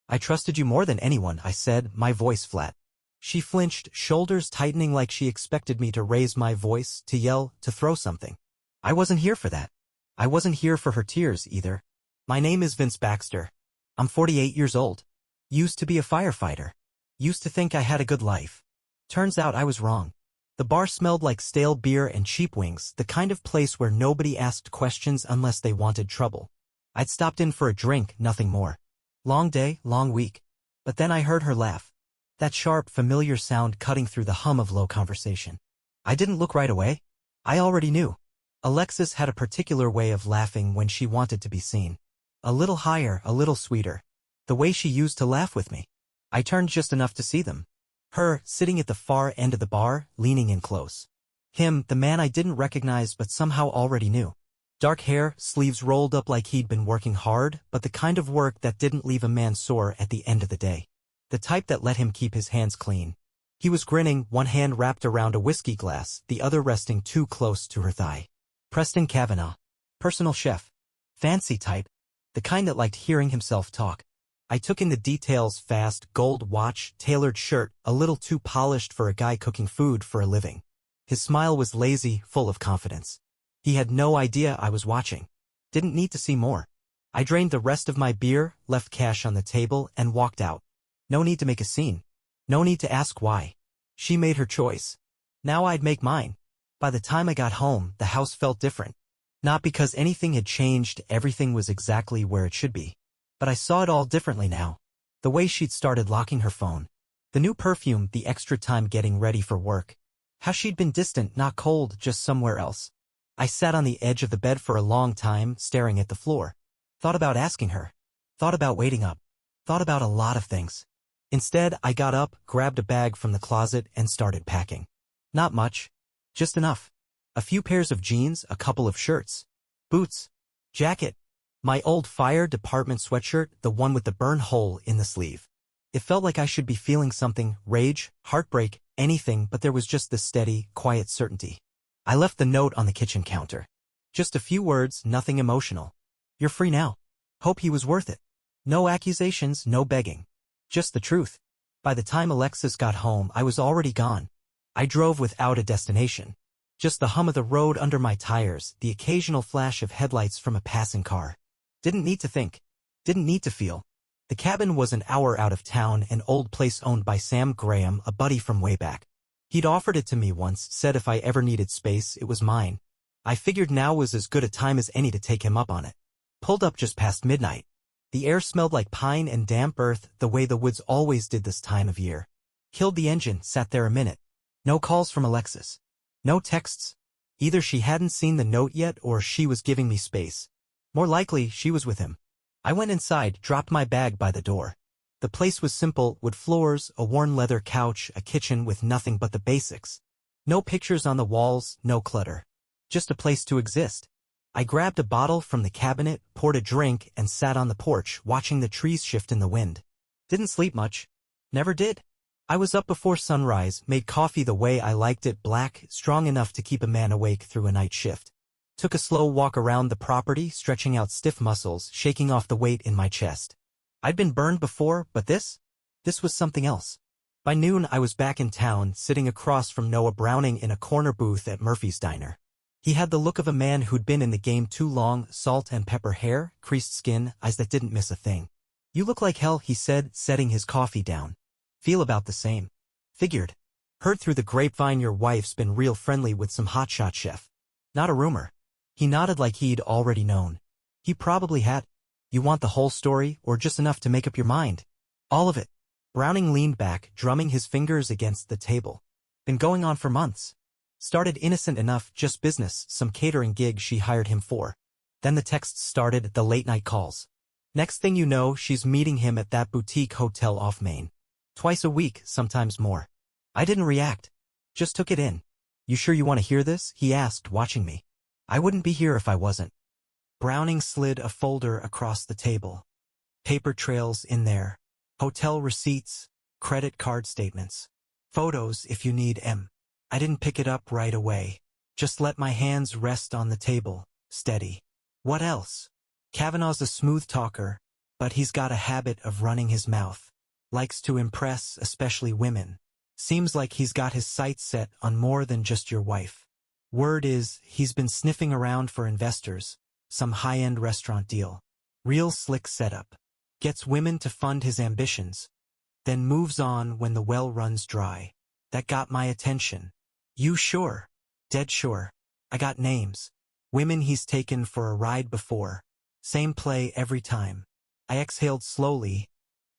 I trusted you more than anyone, I said, my voice flat. She flinched, shoulders tightening like she expected me to raise my voice, to yell, to throw something. I wasn't here for that. I wasn't here for her tears, either. My name is Vince Baxter. I'm 48 years old. Used to be a firefighter. Used to think I had a good life. Turns out I was wrong. The bar smelled like stale beer and cheap wings, the kind of place where nobody asked questions unless they wanted trouble. I'd stopped in for a drink, nothing more. Long day, long week. But then I heard her laugh. That sharp, familiar sound cutting through the hum of low conversation. I didn't look right away. I already knew. Alexis had a particular way of laughing when she wanted to be seen. A little higher, a little sweeter. The way she used to laugh with me. I turned just enough to see them. Her, sitting at the far end of the bar, leaning in close. Him, the man I didn't recognize but somehow already knew. Dark hair, sleeves rolled up like he'd been working hard, but the kind of work that didn't leave a man sore at the end of the day. The type that let him keep his hands clean. He was grinning, one hand wrapped around a whiskey glass, the other resting too close to her thigh. Preston Cavanaugh. Personal chef. Fancy type. The kind that liked hearing himself talk. I took in the details fast, gold watch, tailored shirt, a little too polished for a guy cooking food for a living. His smile was lazy, full of confidence. He had no idea I was watching. Didn't need to see more. I drained the rest of my beer, left cash on the table, and walked out. No need to make a scene. No need to ask why. She made her choice. Now I'd make mine. By the time I got home, the house felt different. Not because anything had changed, everything was exactly where it should be. But I saw it all differently now. The way she'd started locking her phone. The new perfume, the extra time getting ready for work. How she'd been distant, not cold, just somewhere else. I sat on the edge of the bed for a long time, staring at the floor. Thought about asking her. Thought about waiting up. Thought about a lot of things. Instead, I got up, grabbed a bag from the closet, and started packing. Not much. Just enough. A few pairs of jeans, a couple of shirts. Boots. Jacket. My old fire department sweatshirt, the one with the burn hole in the sleeve. It felt like I should be feeling something, rage, heartbreak, anything, but there was just this steady, quiet certainty. I left the note on the kitchen counter. Just a few words, nothing emotional. You're free now. Hope he was worth it. No accusations, no begging. Just the truth. By the time Alexis got home, I was already gone. I drove without a destination. Just the hum of the road under my tires, the occasional flash of headlights from a passing car. Didn't need to think. Didn't need to feel. The cabin was an hour out of town, an old place owned by Sam Graham, a buddy from way back. He'd offered it to me once, said if I ever needed space, it was mine. I figured now was as good a time as any to take him up on it. Pulled up just past midnight. The air smelled like pine and damp earth, the way the woods always did this time of year. Killed the engine, sat there a minute. No calls from Alexis. No texts. Either she hadn't seen the note yet or she was giving me space. More likely, she was with him. I went inside, dropped my bag by the door. The place was simple, wood floors, a worn leather couch, a kitchen with nothing but the basics. No pictures on the walls, no clutter. Just a place to exist. I grabbed a bottle from the cabinet, poured a drink, and sat on the porch, watching the trees shift in the wind. Didn't sleep much. Never did. I was up before sunrise, made coffee the way I liked it, black, strong enough to keep a man awake through a night shift. Took a slow walk around the property, stretching out stiff muscles, shaking off the weight in my chest. I'd been burned before, but this was something else. By noon, I was back in town, sitting across from Noah Browning in a corner booth at Murphy's Diner. He had the look of a man who'd been in the game too long, salt and pepper hair, creased skin, eyes that didn't miss a thing. You look like hell, he said, setting his coffee down. Feel about the same. Figured. Heard through the grapevine your wife's been real friendly with some hotshot chef. Not a rumor. He nodded like he'd already known. He probably had. You want the whole story, or just enough to make up your mind? All of it. Browning leaned back, drumming his fingers against the table. Been going on for months. Started innocent enough, just business, some catering gig she hired him for. Then the texts started, the late-night calls. Next thing you know, she's meeting him at that boutique hotel off Main. Twice a week, sometimes more. I didn't react. Just took it in. You sure you want to hear this? He asked, watching me. I wouldn't be here if I wasn't. Browning slid a folder across the table. Paper trails in there. Hotel receipts, credit card statements. Photos if you need 'em. I didn't pick it up right away. Just let my hands rest on the table, steady. What else? Cavanaugh's a smooth talker. but he's got a habit of running his mouth. Likes to impress, especially women. Seems like he's got his sights set on more than just your wife. Word is, he's been sniffing around for investors, some high-end restaurant deal. Real slick setup. Gets women to fund his ambitions, then moves on when the well runs dry. That got my attention. You sure? Dead sure. I got names. Women he's taken for a ride before. Same play every time. I exhaled slowly,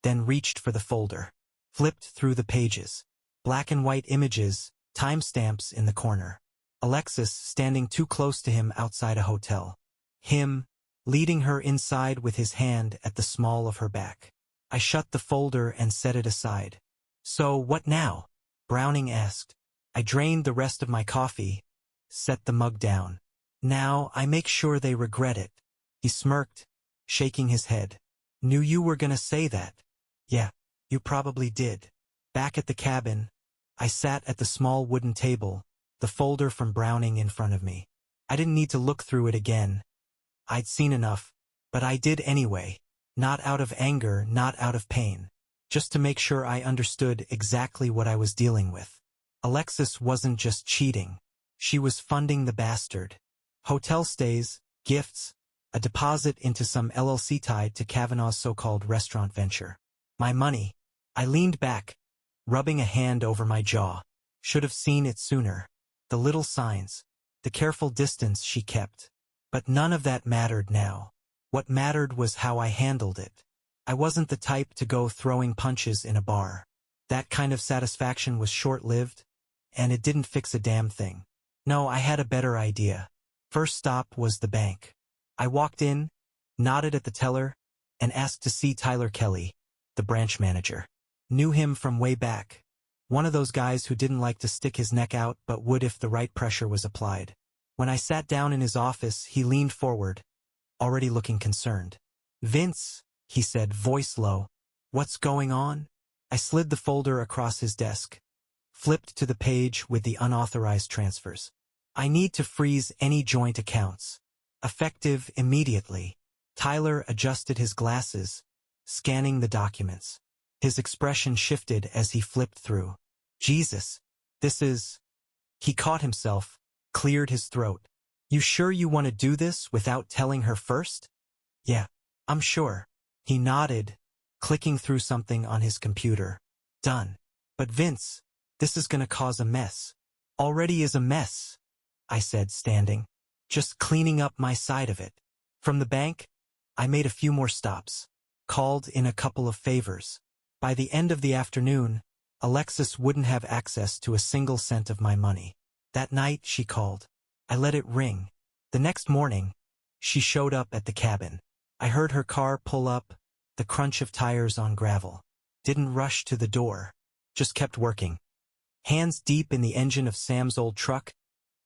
then reached for the folder. Flipped through the pages. Black and white images, timestamps in the corner. Alexis standing too close to him outside a hotel. Him, leading her inside with his hand at the small of her back. I shut the folder and set it aside. So, what now? Browning asked. I drained the rest of my coffee, set the mug down. Now, I make sure they regret it. He smirked, shaking his head. Knew you were gonna say that. Yeah, you probably did. Back at the cabin, I sat at the small wooden table, the folder from Browning in front of me. I didn't need to look through it again. I'd seen enough, but I did anyway. Not out of anger, not out of pain. Just to make sure I understood exactly what I was dealing with. Alexis wasn't just cheating. She was funding the bastard. Hotel stays, gifts, a deposit into some LLC tied to Kavanaugh's so-called restaurant venture. My money. I leaned back, rubbing a hand over my jaw. Should have seen it sooner. The little signs, the careful distance she kept. But none of that mattered now. What mattered was how I handled it. I wasn't the type to go throwing punches in a bar. That kind of satisfaction was short-lived, and it didn't fix a damn thing. No, I had a better idea. First stop was the bank. I walked in, nodded at the teller, and asked to see Tyler Kelly, the branch manager. Knew him from way back. One of those guys who didn't like to stick his neck out but would if the right pressure was applied. When I sat down in his office, he leaned forward, already looking concerned. Vince, he said, voice low. What's going on? I slid the folder across his desk. Flipped to the page with the unauthorized transfers. I need to freeze any joint accounts. Effective immediately. Tyler adjusted his glasses, scanning the documents. His expression shifted as he flipped through. Jesus, this is... He caught himself, cleared his throat. You sure you want to do this without telling her first? Yeah, I'm sure. He nodded, clicking through something on his computer. Done. But Vince, this is gonna cause a mess. Already is a mess, I said, standing. Just cleaning up my side of it. From the bank, I made a few more stops. Called in a couple of favors. By the end of the afternoon, Alexis wouldn't have access to a single cent of my money. That night, she called. I let it ring. The next morning, she showed up at the cabin. I heard her car pull up, the crunch of tires on gravel. Didn't rush to the door. Just kept working. Hands deep in the engine of Sam's old truck,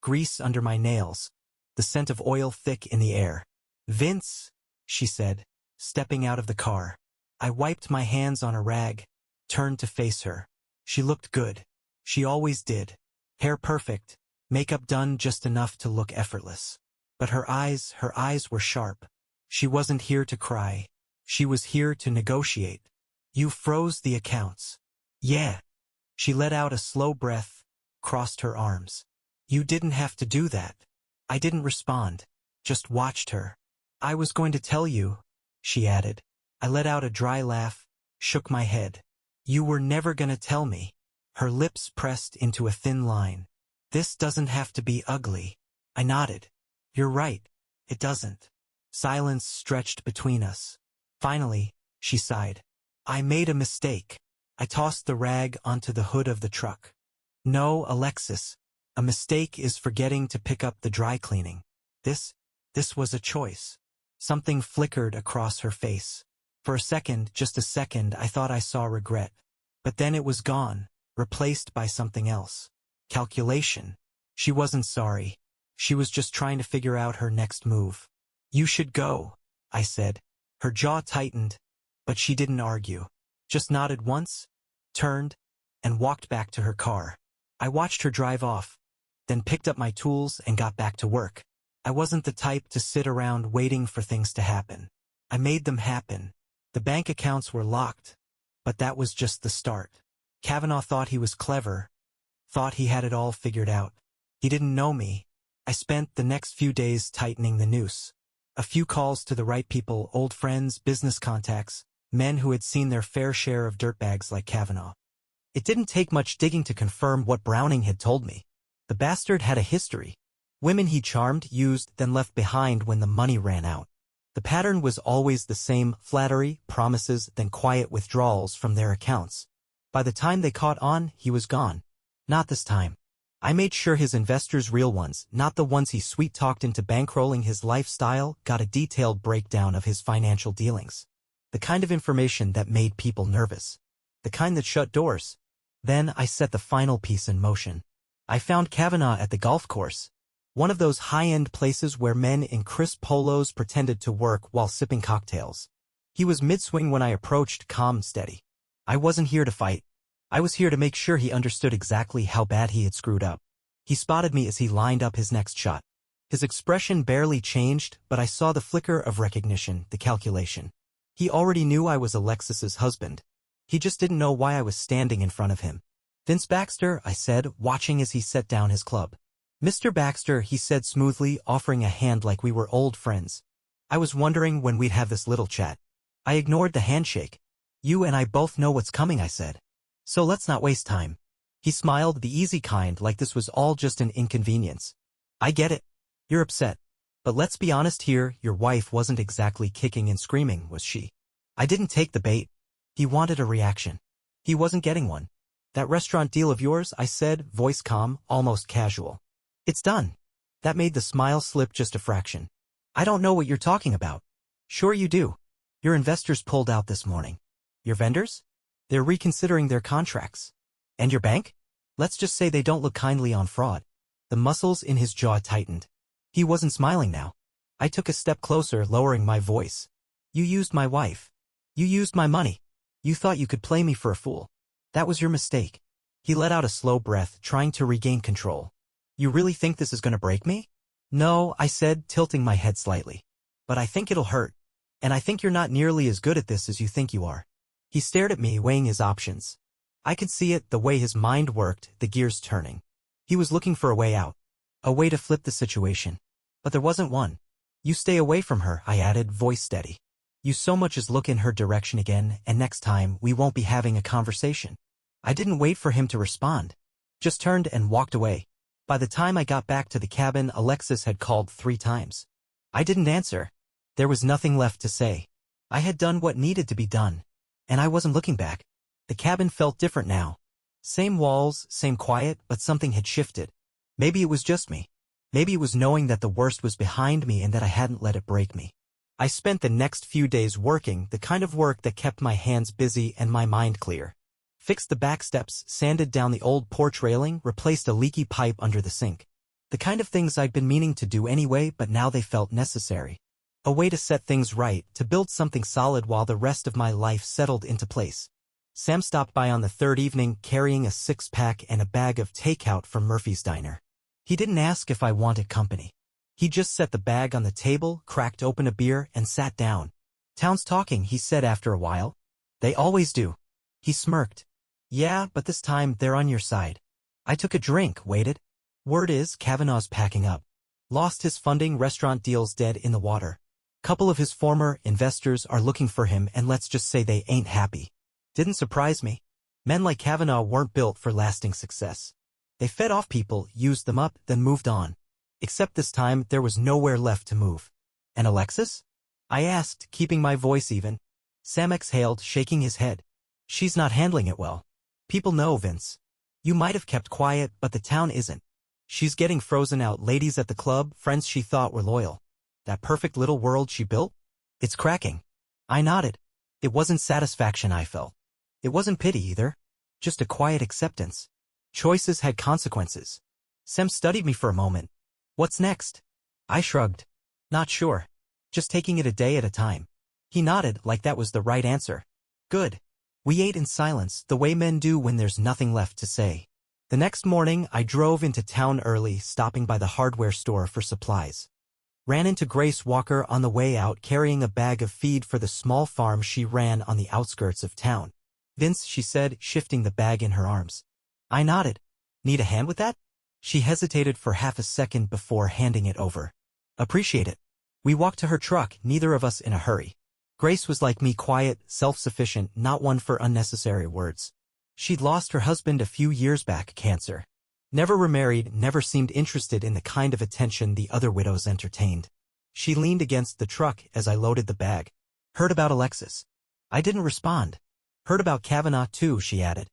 grease under my nails, the scent of oil thick in the air. Vince, she said, stepping out of the car. I wiped my hands on a rag, turned to face her. She looked good. She always did. Hair perfect, makeup done just enough to look effortless. But her eyes were sharp. She wasn't here to cry. She was here to negotiate. You froze the accounts. Yeah. She let out a slow breath, crossed her arms. You didn't have to do that. I didn't respond, just watched her. I was going to tell you, she added. I let out a dry laugh, shook my head. You were never gonna tell me. Her lips pressed into a thin line. This doesn't have to be ugly. I nodded. You're right. It doesn't. Silence stretched between us. Finally, she sighed. I made a mistake. I tossed the rag onto the hood of the truck. No, Alexis. A mistake is forgetting to pick up the dry cleaning. This was a choice. Something flickered across her face. For a second, just a second, I thought I saw regret. But then it was gone, replaced by something else. Calculation. She wasn't sorry. She was just trying to figure out her next move. You should go, I said. Her jaw tightened, but she didn't argue. Just nodded once, turned, and walked back to her car. I watched her drive off, then picked up my tools and got back to work. I wasn't the type to sit around waiting for things to happen. I made them happen. The bank accounts were locked. But that was just the start. Kavanaugh thought he was clever, thought he had it all figured out. He didn't know me. I spent the next few days tightening the noose. A few calls to the right people, old friends, business contacts, men who had seen their fair share of dirtbags like Kavanaugh. It didn't take much digging to confirm what Browning had told me. The bastard had a history. Women he charmed, used, then left behind when the money ran out. The pattern was always the same: flattery, promises, then quiet withdrawals from their accounts. By the time they caught on, he was gone. Not this time. I made sure his investors, real ones, not the ones he sweet-talked into bankrolling his lifestyle, got a detailed breakdown of his financial dealings. The kind of information that made people nervous. The kind that shut doors. Then I set the final piece in motion. I found Kavanaugh at the golf course. One of those high-end places where men in crisp polos pretended to work while sipping cocktails. He was mid-swing when I approached, calm, steady. I wasn't here to fight. I was here to make sure he understood exactly how bad he had screwed up. He spotted me as he lined up his next shot. His expression barely changed, but I saw the flicker of recognition, the calculation. He already knew I was Alexis's husband. He just didn't know why I was standing in front of him. "Vince Baxter," I said, watching as he set down his club. "Mr. Baxter," he said smoothly, offering a hand like we were old friends. I was wondering when we'd have this little chat. I ignored the handshake. "You and I both know what's coming," I said. "So let's not waste time." He smiled, the easy kind, like this was all just an inconvenience. "I get it. You're upset. But let's be honest here, your wife wasn't exactly kicking and screaming, was she?" I didn't take the bait. He wanted a reaction. He wasn't getting one. "That restaurant deal of yours," I said, voice calm, almost casual. "It's done." That made the smile slip just a fraction. "I don't know what you're talking about." "Sure you do. Your investors pulled out this morning." "Your vendors?" "They're reconsidering their contracts." "And your bank?" "Let's just say they don't look kindly on fraud." The muscles in his jaw tightened. He wasn't smiling now. I took a step closer, lowering my voice. "You used my wife. You used my money. You thought you could play me for a fool. That was your mistake." He let out a slow breath, trying to regain control. "You really think this is going to break me?" "No," I said, tilting my head slightly. "But I think it'll hurt. And I think you're not nearly as good at this as you think you are." He stared at me, weighing his options. I could see it, the way his mind worked, the gears turning. He was looking for a way out. A way to flip the situation. But there wasn't one. "You stay away from her," I added, voice steady. "You so much as look in her direction again, and next time we won't be having a conversation." I didn't wait for him to respond. Just turned and walked away. By the time I got back to the cabin, Alexis had called 3 times. I didn't answer. There was nothing left to say. I had done what needed to be done. And I wasn't looking back. The cabin felt different now. Same walls, same quiet, but something had shifted. Maybe it was just me. Maybe it was knowing that the worst was behind me and that I hadn't let it break me. I spent the next few days working, the kind of work that kept my hands busy and my mind clear. Fixed the back steps, sanded down the old porch railing, replaced a leaky pipe under the sink. The kind of things I'd been meaning to do anyway, but now they felt necessary. A way to set things right, to build something solid while the rest of my life settled into place. Sam stopped by on the 3rd evening, carrying a 6-pack and a bag of takeout from Murphy's Diner. He didn't ask if I wanted company. He just set the bag on the table, cracked open a beer, and sat down. "Town's talking," he said after a while. "They always do." He smirked. "Yeah, but this time they're on your side." I took a drink, waited. "Word is, Kavanaugh's packing up. Lost his funding, restaurant deal's dead in the water. Couple of his former investors are looking for him, and let's just say they ain't happy." Didn't surprise me. Men like Kavanaugh weren't built for lasting success. They fed off people, used them up, then moved on. Except this time, there was nowhere left to move. "And Alexis?" I asked, keeping my voice even. Sam exhaled, shaking his head. "She's not handling it well. People know, Vince. You might have kept quiet, but the town isn't. She's getting frozen out, ladies at the club, friends she thought were loyal. That perfect little world she built? It's cracking." I nodded. It wasn't satisfaction I felt. It wasn't pity either. Just a quiet acceptance. Choices had consequences. Sam studied me for a moment. "What's next?" I shrugged. "Not sure. Just taking it a day at a time." He nodded, like that was the right answer. "Good." We ate in silence, the way men do when there's nothing left to say. The next morning, I drove into town early, stopping by the hardware store for supplies. Ran into Grace Walker on the way out carrying a bag of feed for the small farm she ran on the outskirts of town. Vince, she said, shifting the bag in her arms. I nodded. Need a hand with that? She hesitated for half a second before handing it over. Appreciate it. We walked to her truck, neither of us in a hurry. Grace was like me, quiet, self-sufficient, not one for unnecessary words. She'd lost her husband a few years back, cancer. Never remarried, never seemed interested in the kind of attention the other widows entertained. She leaned against the truck as I loaded the bag. Heard about Alexis. I didn't respond. Heard about Kavanaugh too, she added.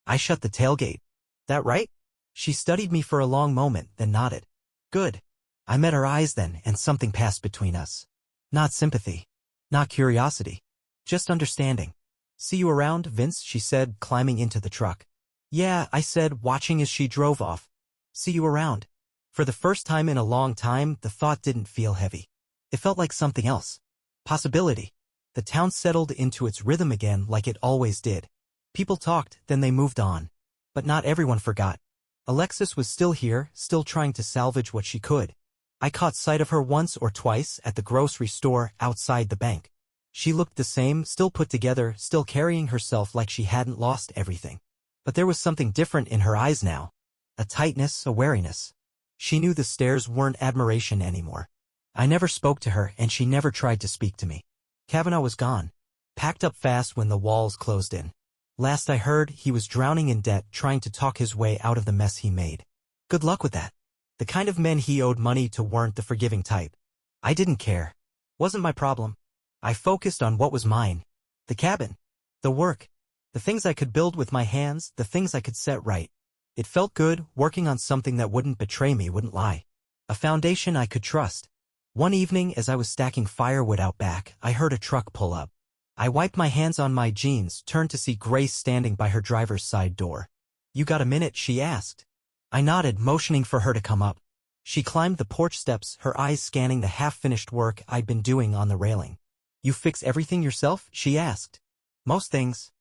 I shut the tailgate. That right? She studied me for a long moment, then nodded. Good. I met her eyes then, and something passed between us. Not sympathy. Not curiosity. Just understanding. See you around, Vince, she said, climbing into the truck. Yeah, I said, watching as she drove off. See you around. For the first time in a long time, the thought didn't feel heavy. It felt like something else. Possibility. The town settled into its rhythm again like it always did. People talked, then they moved on. But not everyone forgot. Alexis was still here, still trying to salvage what she could. I caught sight of her once or twice at the grocery store outside the bank. She looked the same, still put together, still carrying herself like she hadn't lost everything. But there was something different in her eyes now. A tightness, a wariness. She knew the stares weren't admiration anymore. I never spoke to her, and she never tried to speak to me. Kavanaugh was gone. Packed up fast when the walls closed in. Last I heard, he was drowning in debt, trying to talk his way out of the mess he made. Good luck with that. The kind of men he owed money to weren't the forgiving type. I didn't care. Wasn't my problem. I focused on what was mine. The cabin. The work. The things I could build with my hands, the things I could set right. It felt good, working on something that wouldn't betray me, wouldn't lie. A foundation I could trust. One evening, as I was stacking firewood out back, I heard a truck pull up. I wiped my hands on my jeans, turned to see Grace standing by her driver's side door. You got a minute, she asked. I nodded, motioning for her to come up. She climbed the porch steps, her eyes scanning the half-finished work I'd been doing on the railing. You fix everything yourself? She asked. Most things.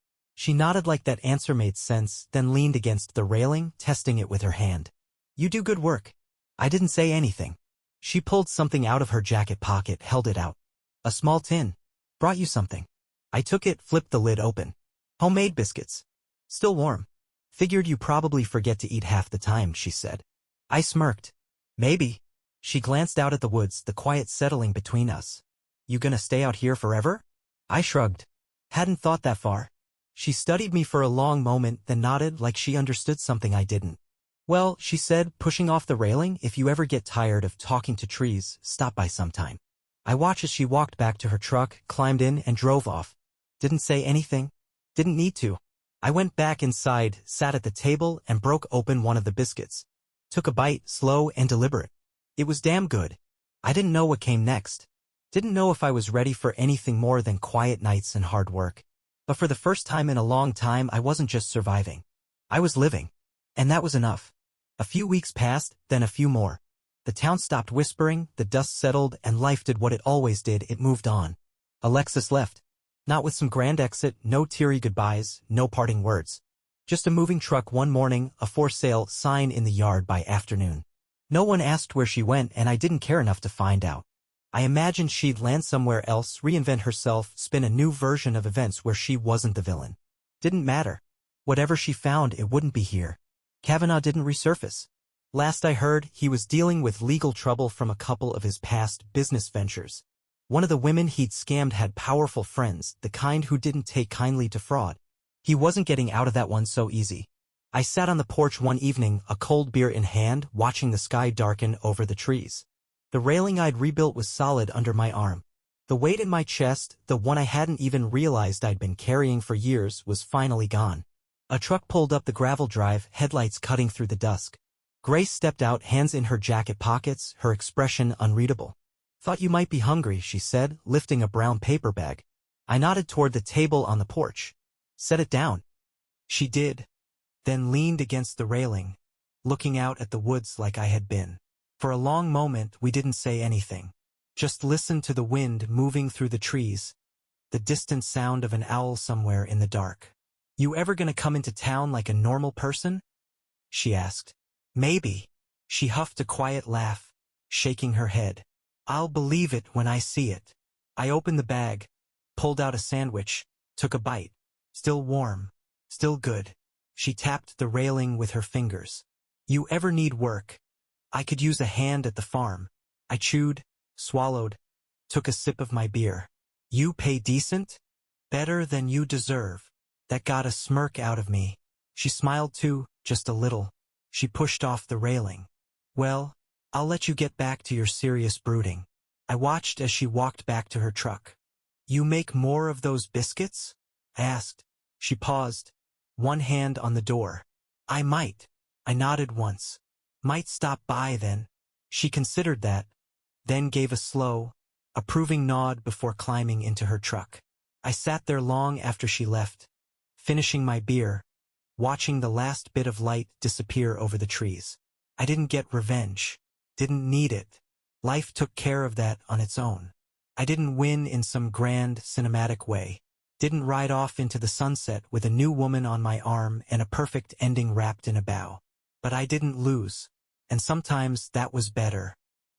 She nodded like that answer made sense, then leaned against the railing, testing it with her hand. You do good work. I didn't say anything. She pulled something out of her jacket pocket, held it out. A small tin. Brought you something. I took it, flipped the lid open. Homemade biscuits. Still warm. Figured you probably forget to eat half the time, she said. I smirked. Maybe. She glanced out at the woods, the quiet settling between us. You gonna stay out here forever? I shrugged. Hadn't thought that far. She studied me for a long moment, then nodded like she understood something I didn't. Well, she said, pushing off the railing, if you ever get tired of talking to trees, stop by sometime. I watched as she walked back to her truck, climbed in, and drove off. Didn't say anything. Didn't need to. I went back inside, sat at the table, and broke open one of the biscuits. Took a bite, slow and deliberate. It was damn good. I didn't know what came next. Didn't know if I was ready for anything more than quiet nights and hard work. But for the first time in a long time, I wasn't just surviving. I was living. And that was enough. A few weeks passed, then a few more. The town stopped whispering, the dust settled, and life did what it always did, it moved on. Alexis left. Not with some grand exit, no teary goodbyes, no parting words. Just a moving truck one morning, a for sale sign in the yard by afternoon. No one asked where she went, and I didn't care enough to find out. I imagined she'd land somewhere else, reinvent herself, spin a new version of events where she wasn't the villain. Didn't matter. Whatever she found, it wouldn't be here. Kavanaugh didn't resurface. Last I heard, he was dealing with legal trouble from a couple of his past business ventures. One of the women he'd scammed had powerful friends, the kind who didn't take kindly to fraud. He wasn't getting out of that one so easy. I sat on the porch one evening, a cold beer in hand, watching the sky darken over the trees. The railing I'd rebuilt was solid under my arm. The weight in my chest, the one I hadn't even realized I'd been carrying for years, was finally gone. A truck pulled up the gravel drive, headlights cutting through the dusk. Grace stepped out, hands in her jacket pockets, her expression unreadable. Thought you might be hungry, she said, lifting a brown paper bag. I nodded toward the table on the porch. Set it down. She did. Then leaned against the railing, looking out at the woods like I had been. For a long moment, we didn't say anything. Just listened to the wind moving through the trees, the distant sound of an owl somewhere in the dark. You ever gonna come into town like a normal person? She asked. Maybe. She huffed a quiet laugh, shaking her head. I'll believe it when I see it. I opened the bag, pulled out a sandwich, took a bite. Still warm. Still good. She tapped the railing with her fingers. You ever need work? I could use a hand at the farm. I chewed, swallowed, took a sip of my beer. You pay decent? Better than you deserve. That got a smirk out of me. She smiled too, just a little. She pushed off the railing. Well, I'll let you get back to your serious brooding. I watched as she walked back to her truck. You make more of those biscuits? I asked. She paused, one hand on the door. I might. I nodded once. Might stop by then. She considered that, then gave a slow, approving nod before climbing into her truck. I sat there long after she left, finishing my beer, watching the last bit of light disappear over the trees. I didn't get revenge. Didn't need it. Life took care of that on its own. I didn't win in some grand, cinematic way. Didn't ride off into the sunset with a new woman on my arm and a perfect ending wrapped in a bow. But I didn't lose. And sometimes that was better.